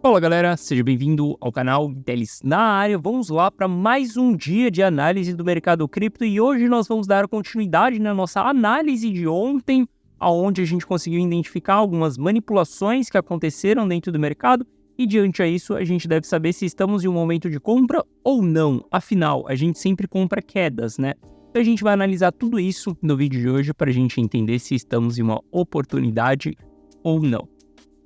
Fala galera, seja bem-vindo ao canal Teles na área. Vamos lá para mais um dia de análise do mercado cripto e hoje nós vamos dar continuidade na nossa análise de ontem, onde a gente conseguiu identificar algumas manipulações que aconteceram dentro do mercado e diante a isso a gente deve saber se estamos em um momento de compra ou não. Afinal, a gente sempre compra quedas, né? Então a gente vai analisar tudo isso no vídeo de hoje para a gente entender se estamos em uma oportunidade ou não.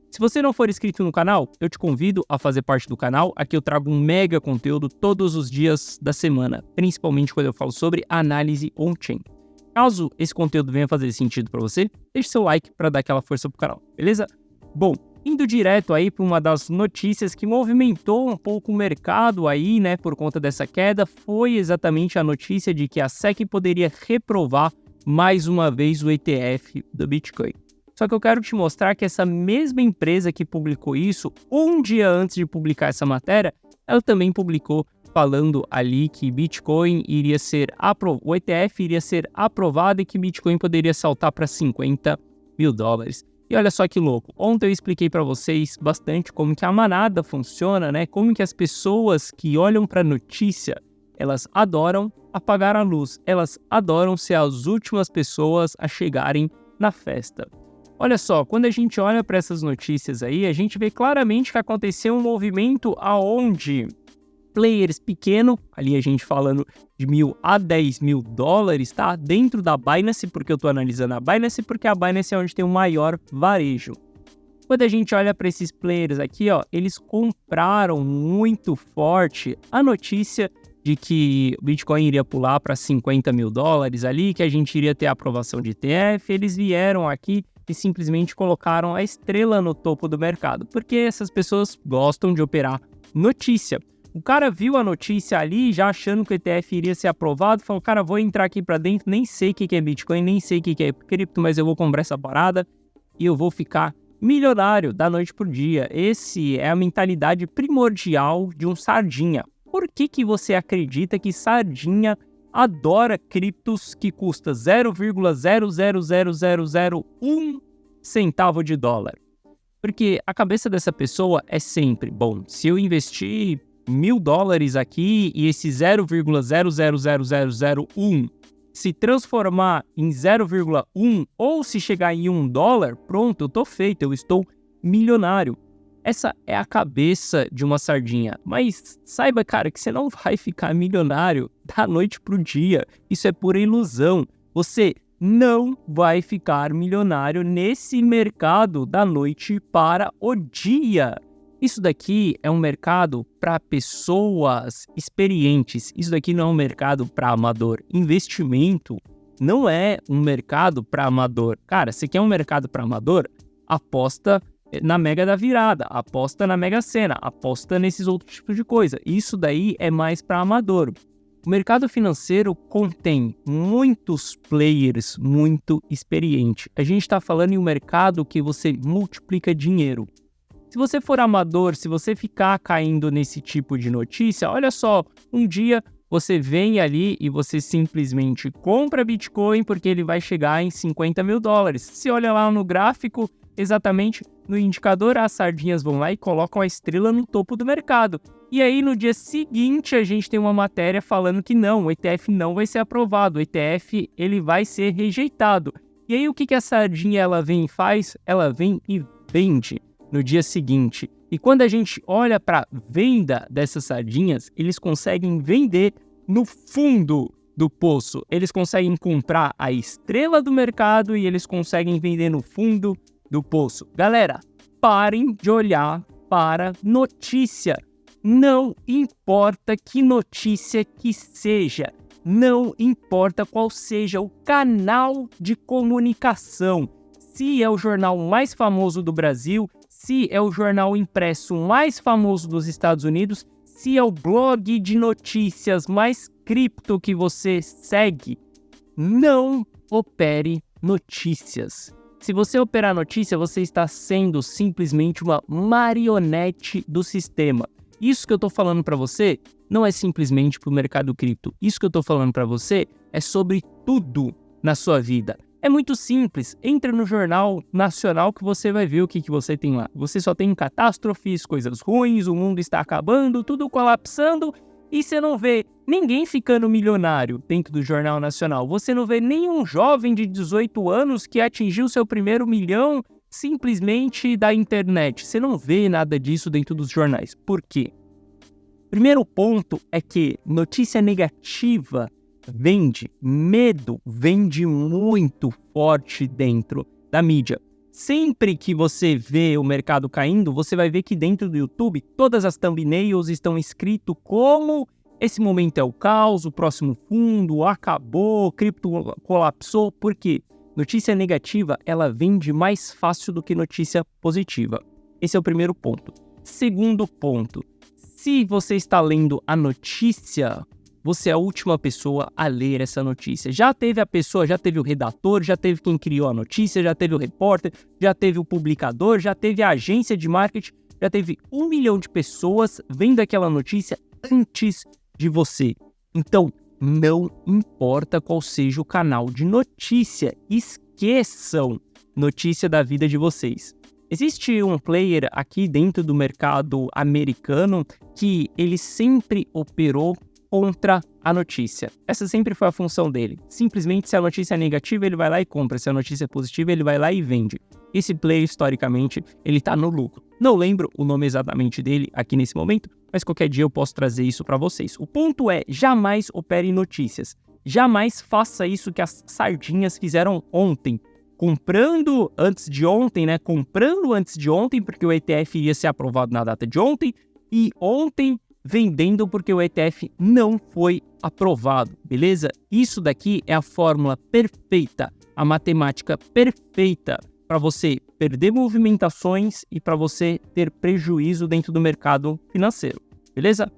Se você não for inscrito no canal, eu te convido a fazer parte do canal. Aqui eu trago um mega conteúdo todos os dias da semana, principalmente quando eu falo sobre análise on-chain. Caso esse conteúdo venha fazer sentido para você, deixe seu like para dar aquela força pro canal, beleza? Bom, indo direto aí para uma das notícias que movimentou um pouco o mercado aí, né, por conta dessa queda, foi exatamente a notícia de que a SEC poderia reprovar mais uma vez o ETF do Bitcoin. Só que eu quero te mostrar que essa mesma empresa que publicou isso, um dia antes de publicar essa matéria, ela também publicou falando ali que Bitcoin iria ser o ETF iria ser aprovado e que Bitcoin poderia saltar para $50 mil. E olha só que louco, ontem eu expliquei para vocês bastante como que a manada funciona, né? Como que as pessoas que olham para a notícia, elas adoram apagar a luz, elas adoram ser as últimas pessoas a chegarem na festa. Olha só, quando a gente olha para essas notícias aí, a gente vê claramente que aconteceu um movimento aonde players pequenos, ali a gente falando de $1.000 a $10 mil, tá? Dentro da Binance, porque eu estou analisando a Binance, porque a Binance é onde tem o maior varejo. Quando a gente olha para esses players aqui, ó, eles compraram muito forte a notícia de que o Bitcoin iria pular para $50 mil ali, que a gente iria ter a aprovação de ETF, eles vieram aqui e simplesmente colocaram a estrela no topo do mercado, porque essas pessoas gostam de operar notícia. O cara viu a notícia ali, já achando que o ETF iria ser aprovado, falou, cara, vou entrar aqui para dentro, nem sei o que é Bitcoin, nem sei o que é cripto, mas eu vou comprar essa parada e eu vou ficar milionário da noite pro dia. Esse é a mentalidade primordial de um sardinha. Por que você acredita que sardinha adora criptos que custa 0,00001 centavo de dólar? Porque a cabeça dessa pessoa é sempre, bom, se eu investir $1.000 aqui e esse 0,00001 se transformar em 0,1 ou se chegar em $1, pronto, eu tô feito, eu estou milionário. Essa é a cabeça de uma sardinha, mas saiba, cara, que você não vai ficar milionário da noite pro dia. Isso é pura ilusão. Você não vai ficar milionário nesse mercado da noite para o dia. Isso daqui é um mercado para pessoas experientes. Isso daqui não é um mercado para amador. Investimento não é um mercado para amador. Cara, você quer um mercado para amador? Aposta na Mega da Virada, aposta na Mega Sena, aposta nesses outros tipos de coisa. Isso daí é mais para amador. O mercado financeiro contém muitos players muito experientes. A gente está falando em um mercado que você multiplica dinheiro. Se você for amador, se você ficar caindo nesse tipo de notícia, olha só, um dia você vem ali e você simplesmente compra Bitcoin porque ele vai chegar em $50 mil. Se olha lá no gráfico, exatamente no indicador, as sardinhas vão lá e colocam a estrela no topo do mercado. E aí no dia seguinte a gente tem uma matéria falando que não, o ETF não vai ser aprovado, o ETF ele vai ser rejeitado. E aí o que a sardinha ela vem e faz? Ela vem e vende no dia seguinte. E quando a gente olha para venda dessas sardinhas, eles conseguem vender no fundo do poço. Eles conseguem comprar a estrela do mercado e eles conseguem vender no fundo do poço. Galera, parem de olhar para notícia. Não importa que notícia que seja, não importa qual seja o canal de comunicação. Se é o jornal mais famoso do Brasil, se é o jornal impresso mais famoso dos Estados Unidos, se é o blog de notícias mais cripto que você segue, não opere notícias. Se você operar notícia, você está sendo simplesmente uma marionete do sistema. Isso que eu estou falando para você não é simplesmente para o mercado cripto. Isso que eu estou falando para você é sobre tudo na sua vida. É muito simples, entra no Jornal Nacional que você vai ver o que você tem lá. Você só tem catástrofes, coisas ruins, o mundo está acabando, tudo colapsando e você não vê ninguém ficando milionário dentro do Jornal Nacional. Você não vê nenhum jovem de 18 anos que atingiu seu primeiro milhão simplesmente da internet. Você não vê nada disso dentro dos jornais. Por quê? Primeiro ponto é que notícia negativa vende, medo vende muito forte dentro da mídia. Sempre que você vê o mercado caindo, você vai ver que dentro do YouTube todas as thumbnails estão escrito como esse momento é o caos, o próximo fundo, acabou, cripto colapsou. Por quê? Notícia negativa, ela vende mais fácil do que notícia positiva. Esse é o primeiro ponto. Segundo ponto, se você está lendo a notícia, você é a última pessoa a ler essa notícia. Já teve a pessoa, já teve o redator, já teve quem criou a notícia, já teve o repórter, já teve o publicador, já teve a agência de marketing, já teve 1 milhão de pessoas vendo aquela notícia antes de você. Então, não importa qual seja o canal de notícia, esqueçam notícia da vida de vocês. Existe um player aqui dentro do mercado americano que ele sempre operou contra a notícia. Essa sempre foi a função dele. Simplesmente, se a notícia é negativa, ele vai lá e compra. Se a notícia é positiva, ele vai lá e vende. Esse player, historicamente, ele tá no lucro. Não lembro o nome exatamente dele aqui nesse momento, mas qualquer dia eu posso trazer isso para vocês. O ponto é, jamais opere notícias. Jamais faça isso que as sardinhas fizeram ontem. Comprando antes de ontem, né? Comprando antes de ontem, porque o ETF iria ser aprovado na data de ontem, e ontem vendendo porque o ETF não foi aprovado, beleza? Isso daqui é a fórmula perfeita, a matemática perfeita para você perder movimentações e para você ter prejuízo dentro do mercado financeiro, beleza?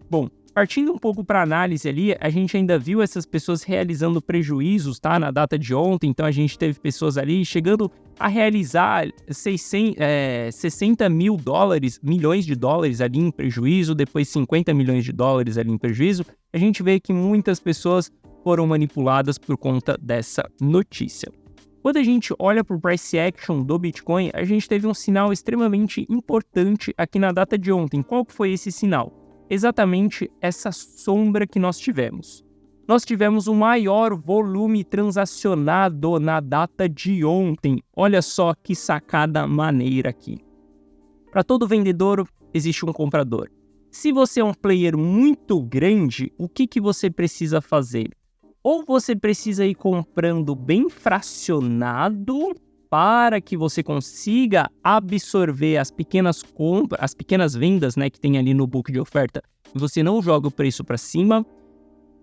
Bom, partindo um pouco para análise ali, a gente ainda viu essas pessoas realizando prejuízos, tá? Na data de ontem, então a gente teve pessoas ali chegando a realizar 60 milhões de dólares ali em prejuízo, depois 50 milhões de dólares ali em prejuízo. A gente vê que muitas pessoas foram manipuladas por conta dessa notícia. Quando a gente olha para o price action do Bitcoin, a gente teve um sinal extremamente importante aqui na data de ontem. Qual foi esse sinal? Exatamente essa sombra que nós tivemos. Nós tivemos o maior volume transacionado na data de ontem. Olha só que sacada maneira aqui. Para todo vendedor, existe um comprador. Se você é um player muito grande, o que você precisa fazer? Ou você precisa ir comprando bem fracionado para que você consiga absorver as pequenas compras, as pequenas vendas, né, que tem ali no book de oferta. Você não joga o preço para cima.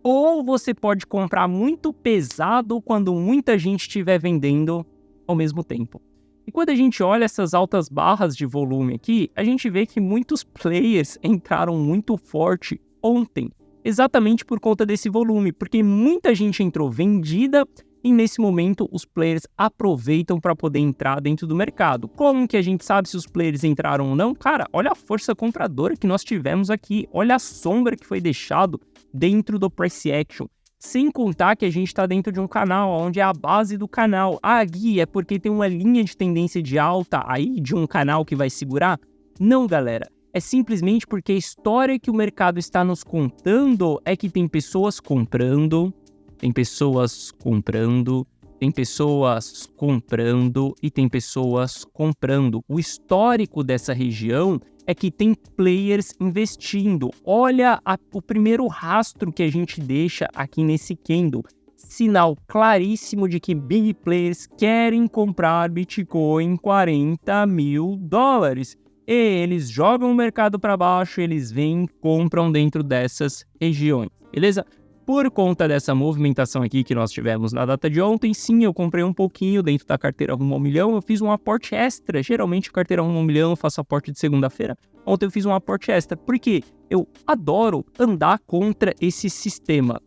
Ou você pode comprar muito pesado quando muita gente estiver vendendo ao mesmo tempo. E quando a gente olha essas altas barras de volume aqui, a gente vê que muitos players entraram muito forte ontem, exatamente por conta desse volume, porque muita gente entrou vendida e nesse momento os players aproveitam para poder entrar dentro do mercado. Como que a gente sabe se os players entraram ou não? Cara, olha a força compradora que nós tivemos aqui, olha a sombra que foi deixado dentro do price action, sem contar que a gente está dentro de um canal, onde é a base do canal. Ah, Gui, é porque tem uma linha de tendência de alta aí de um canal que vai segurar? Não, galera. É simplesmente porque a história que o mercado está nos contando é que tem pessoas comprando, tem pessoas comprando, tem pessoas comprando e tem pessoas comprando. O histórico dessa região é que tem players investindo. Olha o primeiro rastro que a gente deixa aqui nesse candle. Sinal claríssimo de que big players querem comprar Bitcoin 40 mil dólares. E eles jogam o mercado para baixo, eles vêm e compram dentro dessas regiões, beleza? Por conta dessa movimentação aqui que nós tivemos na data de ontem, sim, eu comprei um pouquinho dentro da carteira Rumo ao Milhão, eu fiz um aporte extra. Geralmente a carteira Rumo ao Milhão eu faço aporte de segunda-feira. Ontem eu fiz um aporte extra, porque eu adoro andar contra esse sistema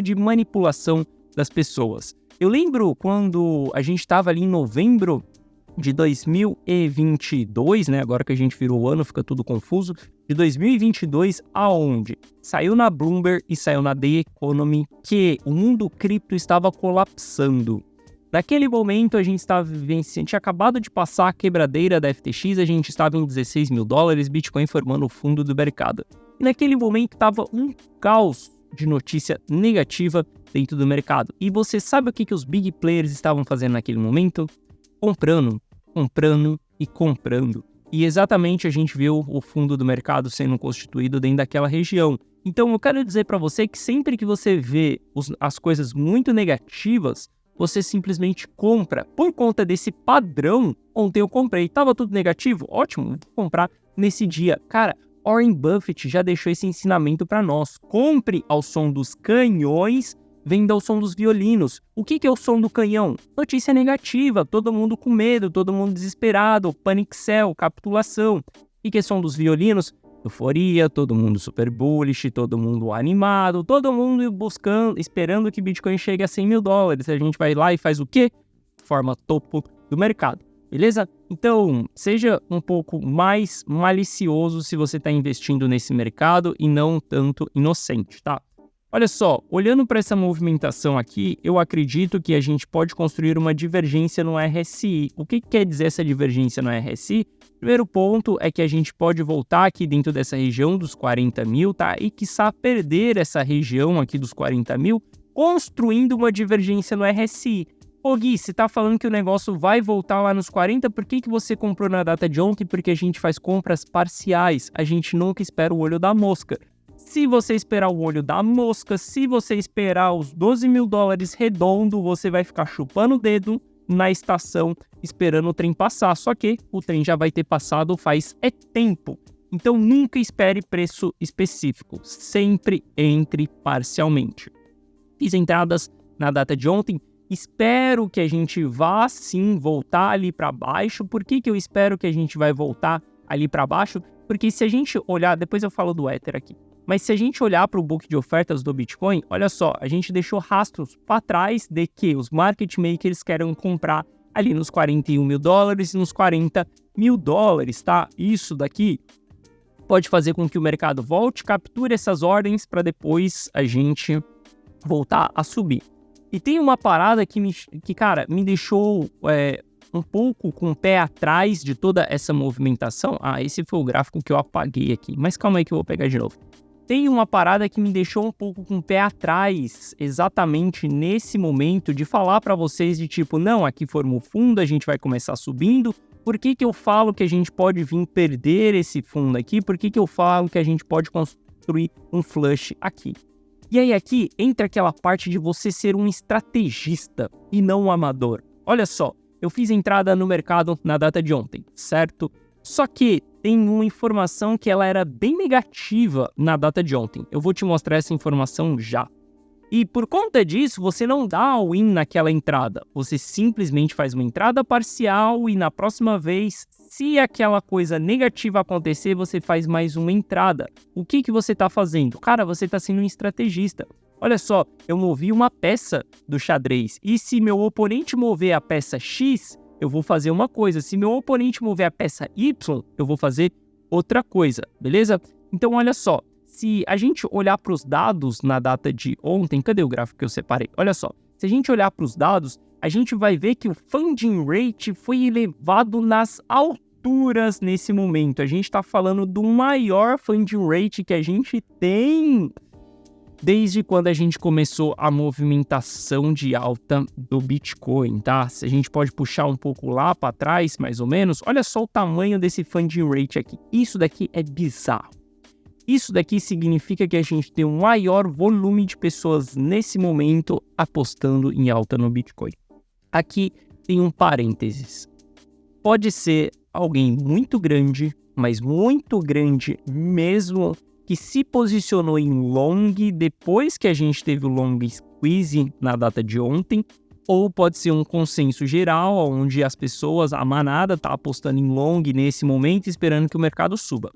de manipulação das pessoas. Eu lembro quando a gente estava ali em novembro de 2022, né? Agora que a gente virou o ano, fica tudo confuso. De 2022, aonde saiu na Bloomberg e saiu na The Economy que o mundo cripto estava colapsando. Naquele momento, a gente tinha acabado de passar a quebradeira da FTX, a gente estava em 16 mil dólares, Bitcoin formando o fundo do mercado. E naquele momento estava um caos de notícia negativa dentro do mercado. E você sabe o que os big players estavam fazendo naquele momento? Comprando, comprando e comprando. E exatamente a gente viu o fundo do mercado sendo constituído dentro daquela região. Então eu quero dizer para você que sempre que você vê as coisas muito negativas, você simplesmente compra. Por conta desse padrão, ontem eu comprei, tava tudo negativo? Ótimo, vou comprar nesse dia. Cara, Warren Buffett já deixou esse ensinamento para nós. Compre ao som dos canhões, venda ao som dos violinos. O que é o som do canhão? Notícia negativa, todo mundo com medo, todo mundo desesperado, panic sell, capitulação. O que é o som dos violinos? Euforia, todo mundo super bullish, todo mundo animado, todo mundo buscando, esperando que Bitcoin chegue a 100 mil dólares. A gente vai lá e faz o quê? Forma topo do mercado, beleza? Então, seja um pouco mais malicioso se você está investindo nesse mercado e não tanto inocente, tá? Olha só, olhando para essa movimentação aqui, eu acredito que a gente pode construir uma divergência no RSI. O que quer dizer essa divergência no RSI? Primeiro ponto é que a gente pode voltar aqui dentro dessa região dos 40 mil, tá? E quiçá perder essa região aqui dos 40 mil, construindo uma divergência no RSI. Ô Gui, você tá falando que o negócio vai voltar lá nos 40, por que você comprou na data de ontem? Porque a gente faz compras parciais, a gente nunca espera o olho da mosca. Se você esperar o olho da mosca, se você esperar os 12 mil dólares redondo, você vai ficar chupando o dedo na estação esperando o trem passar. Só que o trem já vai ter passado faz tempo. Então nunca espere preço específico, sempre entre parcialmente. Fiz entradas na data de ontem, espero que a gente vá sim voltar ali para baixo. Por que eu espero que a gente vai voltar ali para baixo? Porque se a gente olhar, depois eu falo do Ether aqui, mas se a gente olhar para o book de ofertas do Bitcoin, olha só, a gente deixou rastros para trás de que os market makers querem comprar ali nos 41 mil dólares e nos 40 mil dólares, tá? Isso daqui pode fazer com que o mercado volte, capture essas ordens para depois a gente voltar a subir. E tem uma parada que cara, me deixou um pouco com o pé atrás de toda essa movimentação. Ah, esse foi o gráfico que eu apaguei aqui, mas calma aí que eu vou pegar de novo. Tem uma parada que me deixou um pouco com o pé atrás, exatamente nesse momento, de falar para vocês de tipo, não, aqui forma o fundo, a gente vai começar subindo. Por que eu falo que a gente pode vir perder esse fundo aqui? Por que eu falo que a gente pode construir um flush aqui? E aí aqui entra aquela parte de você ser um estrategista e não um amador. Olha só, eu fiz entrada no mercado na data de ontem, certo? Só que tem uma informação que ela era bem negativa na data de ontem. Eu vou te mostrar essa informação já. E por conta disso, você não dá all-in naquela entrada. Você simplesmente faz uma entrada parcial e na próxima vez, se aquela coisa negativa acontecer, você faz mais uma entrada. O que você está fazendo? Cara, você está sendo um estrategista. Olha só, eu movi uma peça do xadrez. E se meu oponente mover a peça X, eu vou fazer uma coisa. Se meu oponente mover a peça Y, eu vou fazer outra coisa, beleza? Então, olha só. Se a gente olhar para os dados na data de ontem, cadê o gráfico que eu separei? Olha só, se a gente olhar para os dados, a gente vai ver que o funding rate foi elevado nas alturas nesse momento. A gente está falando do maior funding rate que a gente tem desde quando a gente começou a movimentação de alta do Bitcoin, tá? Se a gente pode puxar um pouco lá para trás, mais ou menos, olha só o tamanho desse funding rate aqui. Isso daqui é bizarro. Isso daqui significa que a gente tem um maior volume de pessoas nesse momento apostando em alta no Bitcoin. Aqui tem um parênteses. Pode ser alguém muito grande, mas muito grande mesmo, que se posicionou em long depois que a gente teve o long squeeze na data de ontem, ou pode ser um consenso geral, onde as pessoas, a manada, está apostando em long nesse momento, esperando que o mercado suba.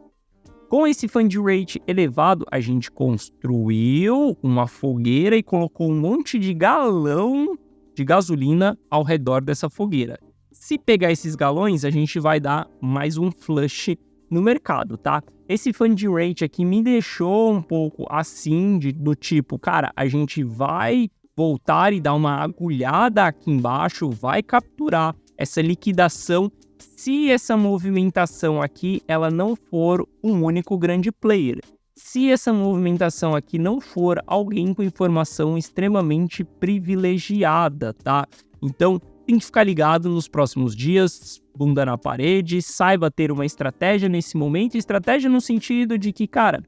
Com esse funding rate elevado, a gente construiu uma fogueira e colocou um monte de galão de gasolina ao redor dessa fogueira. Se pegar esses galões, a gente vai dar mais um flush no mercado, tá? Esse funding rate aqui me deixou um pouco assim, do tipo, cara, a gente vai voltar e dar uma agulhada aqui embaixo, vai capturar essa liquidação se essa movimentação aqui ela não for um único grande player. Se essa movimentação aqui não for alguém com informação extremamente privilegiada, tá? Então, tem que ficar ligado nos próximos dias, bunda na parede, saiba ter uma estratégia nesse momento, estratégia no sentido de que, cara,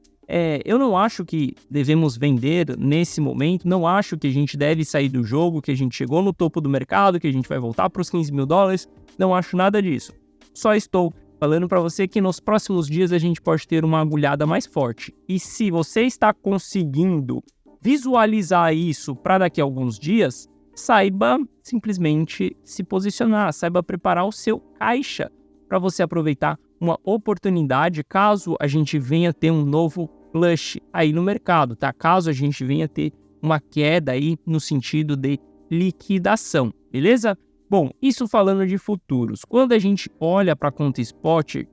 eu não acho que devemos vender nesse momento, não acho que a gente deve sair do jogo, que a gente chegou no topo do mercado, que a gente vai voltar para os 15 mil dólares, não acho nada disso. Só estou falando para você que nos próximos dias a gente pode ter uma agulhada mais forte. E se você está conseguindo visualizar isso para daqui a alguns dias, saiba simplesmente se posicionar, saiba preparar o seu caixa para você aproveitar uma oportunidade caso a gente venha ter um novo flush aí no mercado, tá? Caso a gente venha ter uma queda aí no sentido de liquidação, beleza? Bom, isso falando de futuros. Quando a gente olha para a conta spot,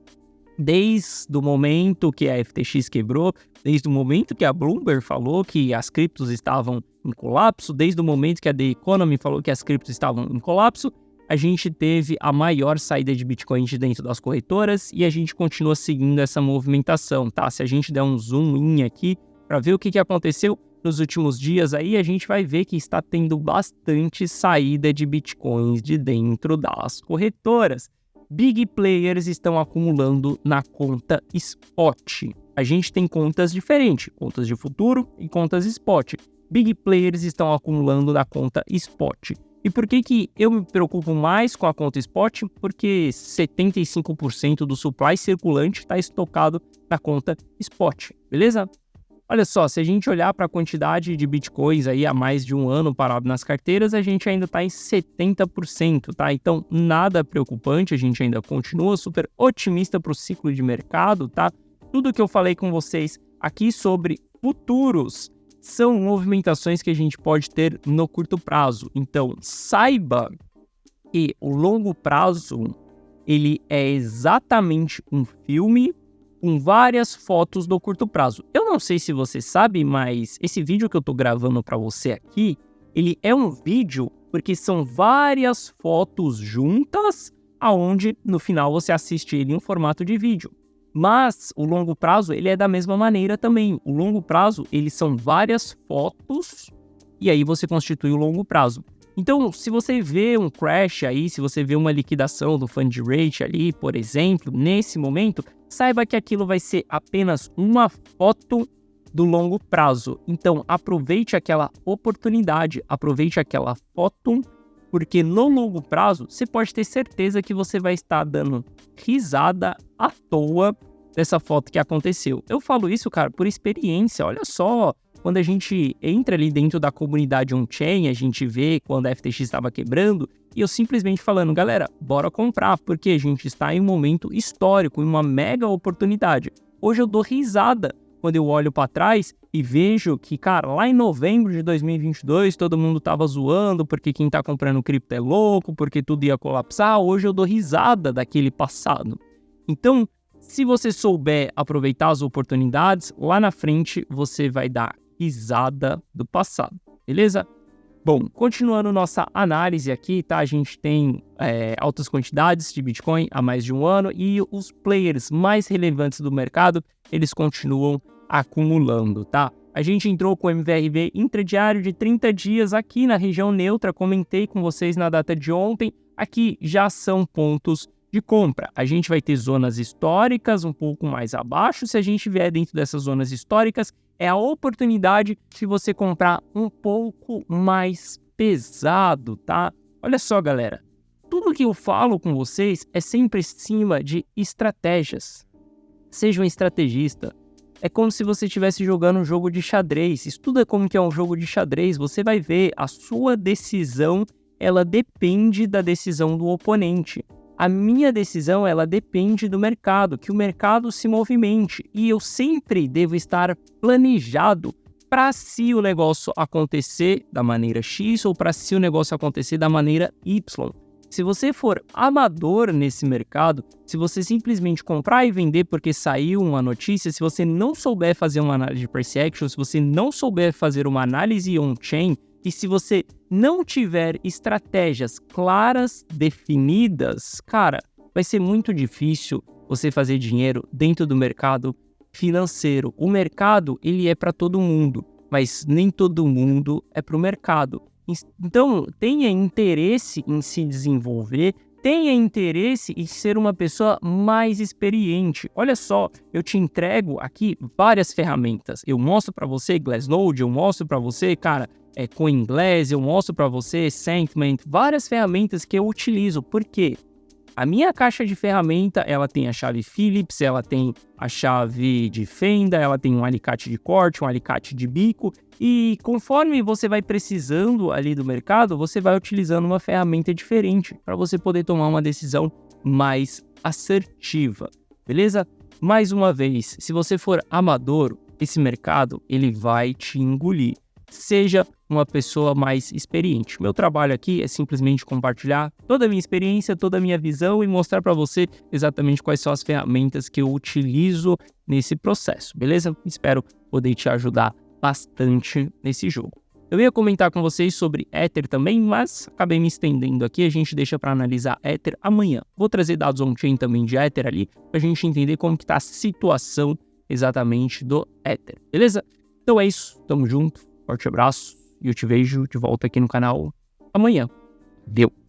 desde o momento que a FTX quebrou, desde o momento que a Bloomberg falou que as criptos estavam em colapso, desde o momento que a The Economy falou que as criptos estavam em colapso, a gente teve a maior saída de Bitcoin de dentro das corretoras e a gente continua seguindo essa movimentação, tá? Se a gente der um zoom in aqui para ver o que aconteceu nos últimos dias, aí a gente vai ver que está tendo bastante saída de Bitcoins de dentro das corretoras. Big players estão acumulando na conta spot. A gente tem contas diferentes, contas de futuro e contas spot. Big players estão acumulando na conta spot. E por que eu me preocupo mais com a conta spot? Porque 75% do supply circulante está estocado na conta spot, beleza? Olha só, se a gente olhar para a quantidade de bitcoins aí há mais de um ano parado nas carteiras, a gente ainda está em 70%, tá? Então, nada preocupante, a gente ainda continua super otimista para o ciclo de mercado, tá? Tudo que eu falei com vocês aqui sobre futuros são movimentações que a gente pode ter no curto prazo. Então, saiba que o longo prazo, ele é exatamente um filme com várias fotos do curto prazo. Eu não sei se você sabe, mas esse vídeo que eu tô gravando para você aqui, ele é um vídeo porque são várias fotos juntas, aonde no final você assiste ele em um formato de vídeo. Mas o longo prazo, ele é da mesma maneira também. O longo prazo, eles são várias fotos e aí você constitui o longo prazo. Então, se você vê um crash aí, se você vê uma liquidação do fund rate ali, por exemplo, nesse momento, saiba que aquilo vai ser apenas uma foto do longo prazo. Então, aproveite aquela oportunidade, aproveite aquela foto, porque no longo prazo, você pode ter certeza que você vai estar dando risada à toa dessa foto que aconteceu. Eu falo isso, cara, por experiência. Olha só, quando a gente entra ali dentro da comunidade on-chain, a gente vê quando a FTX estava quebrando, e eu simplesmente falando, galera, bora comprar, porque a gente está em um momento histórico, em uma mega oportunidade. Hoje eu dou risada quando eu olho para trás e vejo que, cara, lá em novembro de 2022, todo mundo tava zoando porque quem tá comprando cripto é louco, porque tudo ia colapsar. Hoje eu dou risada daquele passado. Então, se você souber aproveitar as oportunidades, lá na frente você vai dar risada do passado, beleza? Bom, continuando nossa análise aqui, tá? A gente tem altas quantidades de Bitcoin há mais de um ano e os players mais relevantes do mercado, eles continuam acumulando, tá? A gente entrou com o MVRV intradiário de 30 dias aqui na região neutra, comentei com vocês na data de ontem, aqui já são pontos de compra. A gente vai ter zonas históricas um pouco mais abaixo, se a gente vier dentro dessas zonas históricas, é a oportunidade de você comprar um pouco mais pesado, tá? Olha só, galera, tudo que eu falo com vocês é sempre em cima de estratégias. Seja um estrategista. É como se você estivesse jogando um jogo de xadrez. Estuda como que é um jogo de xadrez, você vai ver a sua decisão, ela depende da decisão do oponente. A minha decisão, ela depende do mercado, que o mercado se movimente. E eu sempre devo estar planejado para se o negócio acontecer da maneira X ou para se o negócio acontecer da maneira Y. Se você for amador nesse mercado, se você simplesmente comprar e vender porque saiu uma notícia, se você não souber fazer uma análise de price action, se você não souber fazer uma análise on-chain, E se você não tiver estratégias claras, definidas, cara, vai ser muito difícil você fazer dinheiro dentro do mercado financeiro. O mercado, ele é para todo mundo, mas nem todo mundo é para o mercado. Então, tenha interesse em se desenvolver, tenha interesse em ser uma pessoa mais experiente. Olha só, eu te entrego aqui várias ferramentas. Eu mostro para você Glassnode, eu mostro para você, cara, CoinGlass, eu mostro para você Sentiment, várias ferramentas que eu utilizo. Por quê? A minha caixa de ferramenta, ela tem a chave Phillips, ela tem a chave de fenda, ela tem um alicate de corte, um alicate de bico, e conforme você vai precisando ali do mercado, você vai utilizando uma ferramenta diferente para você poder tomar uma decisão mais assertiva, beleza? Mais uma vez, se você for amador, esse mercado, ele vai te engolir. Seja uma pessoa mais experiente. Meu trabalho aqui é simplesmente compartilhar toda a minha experiência, toda a minha visão e mostrar para você exatamente quais são as ferramentas que eu utilizo nesse processo, beleza? Espero poder te ajudar bastante nesse jogo. Eu ia comentar com vocês sobre Ether também, mas acabei me estendendo aqui, a gente deixa para analisar Ether amanhã. Vou trazer dados on-chain também de Ether ali, para a gente entender como que está a situação exatamente do Ether, beleza? Então é isso, tamo junto. Forte abraço e eu te vejo de volta aqui no canal amanhã. Deu!